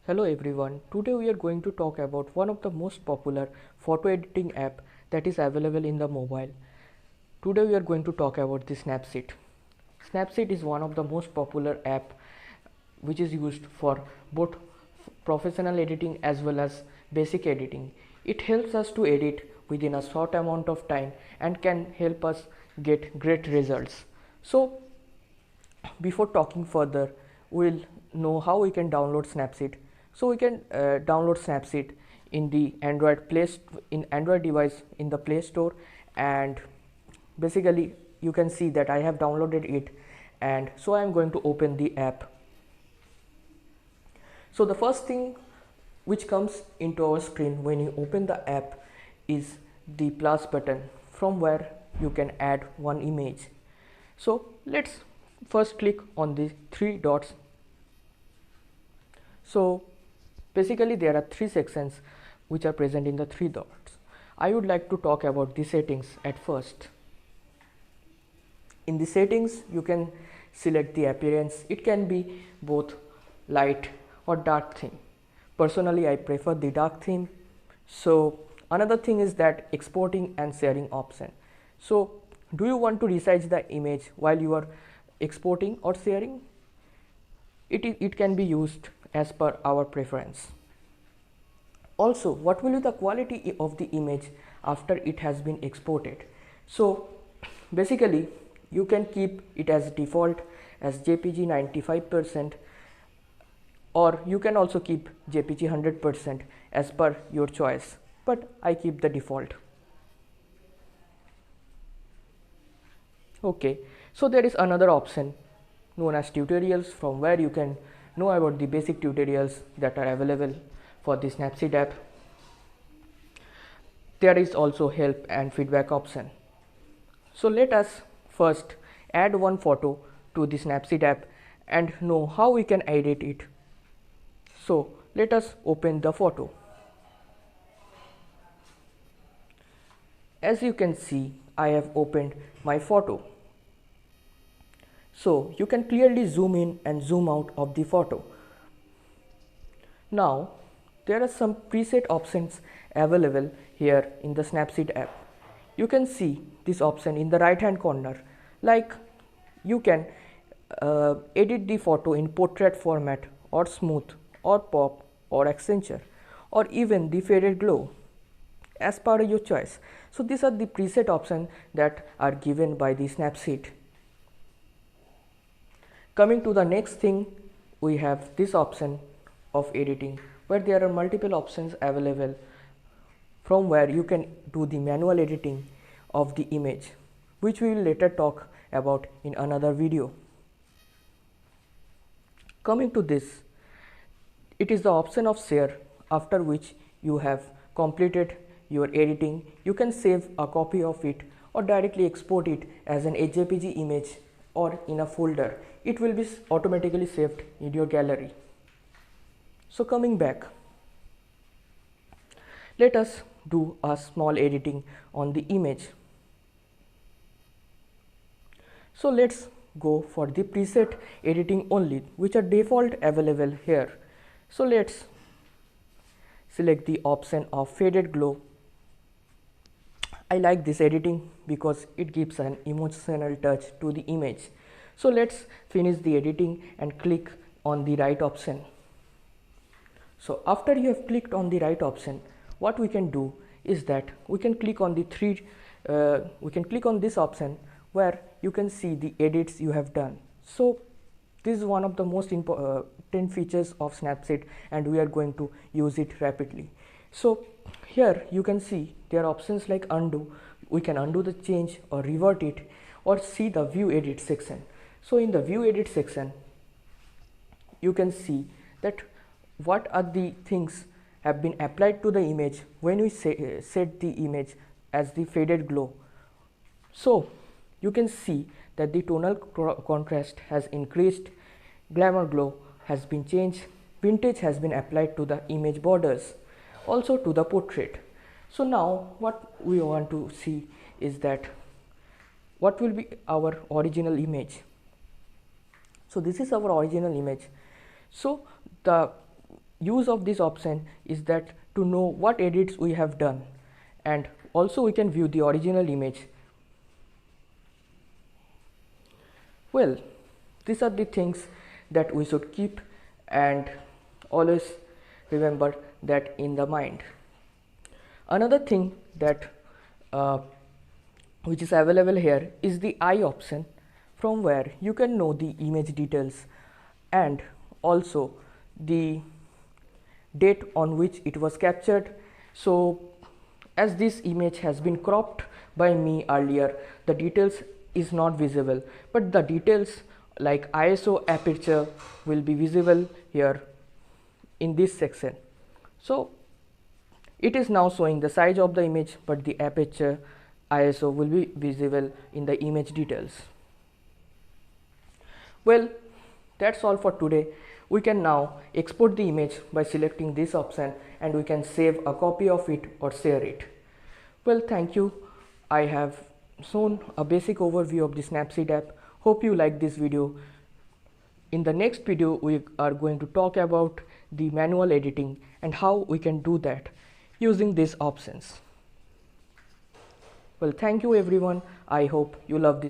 Hello everyone, today we are going to talk about one of the most popular photo editing app that is available in the mobile. Today we are going to talk about the Snapseed. Snapseed is one of the most popular app which is used for both professional editing as well as basic editing. It helps us to edit within a short amount of time and can help us get great results. So before talking further, we'll know how we can download Snapseed. So we can download Snapseed in the Android device in the Play Store, and basically you can see that I have downloaded it, and so I am going to open the app. So the first thing which comes into our screen when you open the app is the plus button, from where you can add one image. So let's first click on the three dots. So basically there are three sections which are present in the three dots. I would like to talk about the settings at first. In the settings you can select the appearance. It can be both light or dark theme. Personally I prefer the dark theme. So another thing is that exporting and sharing option. So do you want to resize the image while you are exporting or sharing? It can be used as per our preference. Also, what will be the quality of the image after it has been exported? So basically you can keep it as default as JPG 95%, or you can also keep JPG 100% as per your choice, but I keep the default. Okay, so there is another option known as tutorials, from where you can know about the basic tutorials that are available for the Snapseed app. There is also help and feedback option. So let us first add one photo to the Snapseed app and know how we can edit it. So let us open the photo. As you can see, I have opened my photo. So you can clearly zoom in and zoom out of the photo. Now there are some preset options available here in the Snapseed app. You can see this option in the right hand corner, like you can edit the photo in portrait format, or smooth, or pop, or accenture, or even the faded glow, as per your choice. So these are the preset options that are given by the Snapseed. Coming to the next thing, we have this option of editing, where there are multiple options available, from where you can do the manual editing of the image, which we will later talk about in another video. Coming to this, it is the option of share, after which you have completed your editing. You can save a copy of it or directly export it as an JPG image or in a folder. It will be automatically saved in your gallery. So coming back, let us do a small editing on the image. So let's go for the preset editing only, which are default available here. So let's select the option of faded glow. I like this editing because it gives an emotional touch to the image. So let's finish the editing and click on the right option. So after you have clicked on the right option, what we can do is that we can click on the click on this option, where you can see the edits you have done. So this is one of the most important features of Snapseed, and we are going to use it rapidly. So here you can see there are options like undo. We can undo the change or revert it, or see the view edit section. So in the view edit section, you can see that what are the things have been applied to the image when we set the image as the faded glow. So you can see that the tonal contrast has increased, glamour glow has been changed, vintage has been applied to the image borders, also to the portrait. So now what we want to see is that what will be our original image. So this is our original image. So the use of this option is that to know what edits we have done, and also we can view the original image. Well, these are the things that we should keep and always remember that in the mind. Another thing that which is available here is the eye option, from where you can know the image details and also the date on which it was captured. So as this image has been cropped by me earlier, the details is not visible, but the details like ISO, aperture will be visible here in this section. So it is now showing the size of the image, but the aperture, ISO will be visible in the image details. Well, that's all for today. We can now export the image by selecting this option, and we can save a copy of it or share it. Well, thank you. I have shown a basic overview of the Snapseed app. Hope you like this video. In the next video, we are going to talk about the manual editing and how we can do that using these options. Well, thank you everyone. I hope you love this.